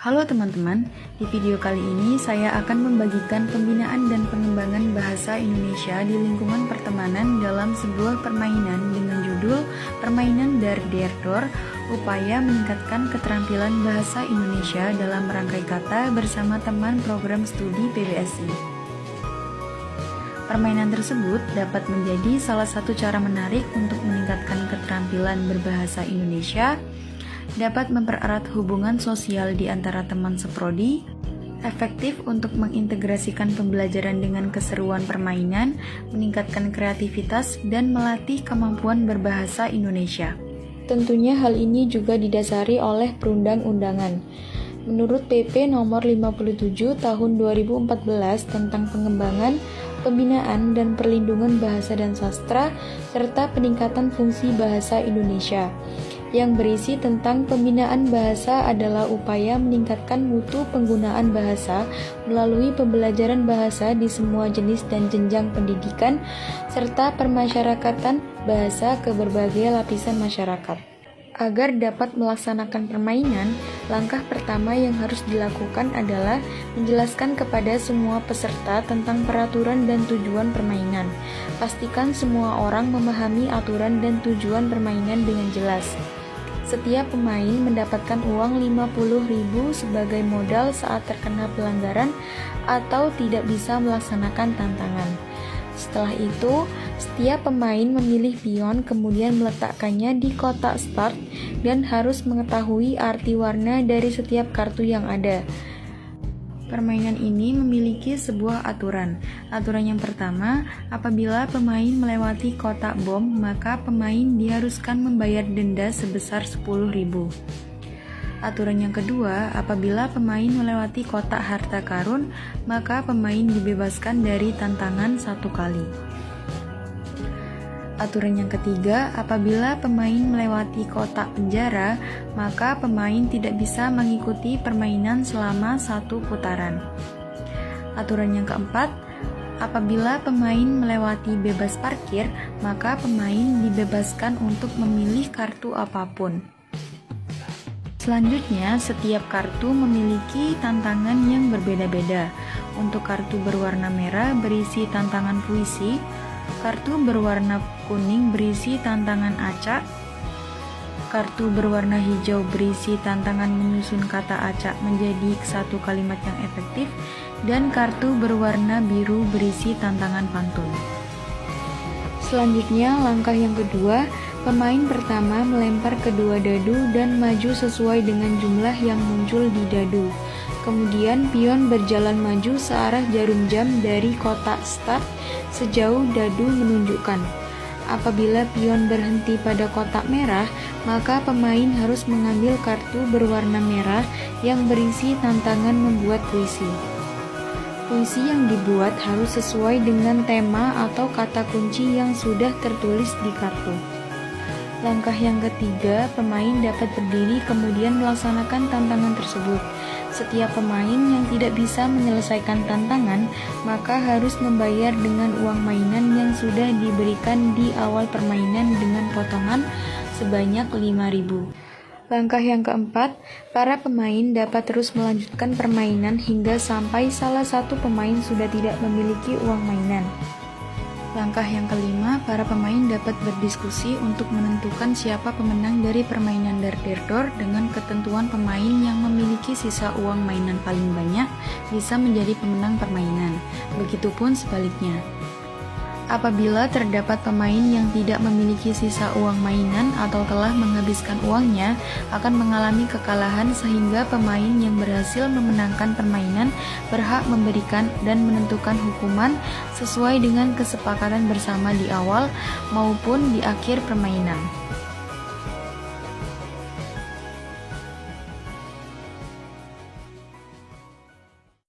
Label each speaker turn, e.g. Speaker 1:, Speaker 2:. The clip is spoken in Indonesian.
Speaker 1: Halo teman-teman, di video kali ini saya akan membagikan pembinaan dan pengembangan bahasa Indonesia di lingkungan pertemanan dalam sebuah permainan dengan judul Permainan Dar Der Dor, upaya meningkatkan keterampilan bahasa Indonesia dalam merangkai kata bersama teman program studi PBSI. Permainan tersebut dapat menjadi salah satu cara menarik untuk meningkatkan keterampilan berbahasa Indonesia, dapat mempererat hubungan sosial di antara teman seprodi, efektif untuk mengintegrasikan pembelajaran dengan keseruan permainan, meningkatkan kreativitas, dan melatih kemampuan berbahasa Indonesia. Tentunya hal ini juga didasari oleh perundang-undangan. Menurut PP nomor 57 tahun 2014 tentang pengembangan, pembinaan, dan perlindungan bahasa dan sastra, serta peningkatan fungsi bahasa Indonesia, yang berisi tentang pembinaan bahasa adalah upaya meningkatkan mutu penggunaan bahasa melalui pembelajaran bahasa di semua jenis dan jenjang pendidikan, serta permasyarakatan bahasa ke berbagai lapisan masyarakat. Agar dapat melaksanakan permainan, langkah pertama yang harus dilakukan adalah menjelaskan kepada semua peserta tentang peraturan dan tujuan permainan. Pastikan semua orang memahami aturan dan tujuan permainan dengan jelas. Setiap pemain mendapatkan uang 50.000 sebagai modal saat terkena pelanggaran atau tidak bisa melaksanakan tantangan. Setelah itu, setiap pemain memilih pion kemudian meletakkannya di kotak start dan harus mengetahui arti warna dari setiap kartu yang ada. Permainan ini memiliki sebuah aturan. Aturan yang pertama, apabila pemain melewati kotak bom, maka pemain diharuskan membayar denda sebesar 10.000. Aturan yang kedua, apabila pemain melewati kotak harta karun, maka pemain dibebaskan dari tantangan 1 kali. Aturan yang ketiga, apabila pemain melewati kotak penjara, maka pemain tidak bisa mengikuti permainan selama 1 putaran. Aturan yang keempat, apabila pemain melewati bebas parkir, maka pemain dibebaskan untuk memilih kartu apapun. Selanjutnya, setiap kartu memiliki tantangan yang berbeda-beda. Untuk kartu berwarna merah berisi tantangan puisi, kartu berwarna kuning berisi tantangan acak, kartu berwarna hijau berisi tantangan menyusun kata acak menjadi satu kalimat yang efektif, dan kartu berwarna biru berisi tantangan pantun. Selanjutnya, langkah yang kedua, pemain pertama melempar kedua dadu dan maju sesuai dengan jumlah yang muncul di dadu. Kemudian pion berjalan maju searah jarum jam dari kotak start sejauh dadu menunjukkan. Apabila pion berhenti pada kotak merah, maka pemain harus mengambil kartu berwarna merah yang berisi tantangan membuat puisi. Puisi yang dibuat harus sesuai dengan tema atau kata kunci yang sudah tertulis di kartu. Langkah yang ketiga, pemain dapat berdiri kemudian melaksanakan tantangan tersebut. Setiap pemain yang tidak bisa menyelesaikan tantangan, maka harus membayar dengan uang mainan yang sudah diberikan di awal permainan dengan potongan sebanyak 5.000. Langkah yang keempat, para pemain dapat terus melanjutkan permainan hingga sampai salah satu pemain sudah tidak memiliki uang mainan. Langkah yang kelima, para pemain dapat berdiskusi untuk menentukan siapa pemenang dari permainan Dar Der Dor dengan ketentuan pemain yang memiliki sisa uang mainan paling banyak bisa menjadi pemenang permainan. Begitupun sebaliknya. Apabila terdapat pemain yang tidak memiliki sisa uang mainan atau telah menghabiskan uangnya, akan mengalami kekalahan sehingga pemain yang berhasil memenangkan permainan berhak memberikan dan menentukan hukuman sesuai dengan kesepakatan bersama di awal maupun di akhir permainan.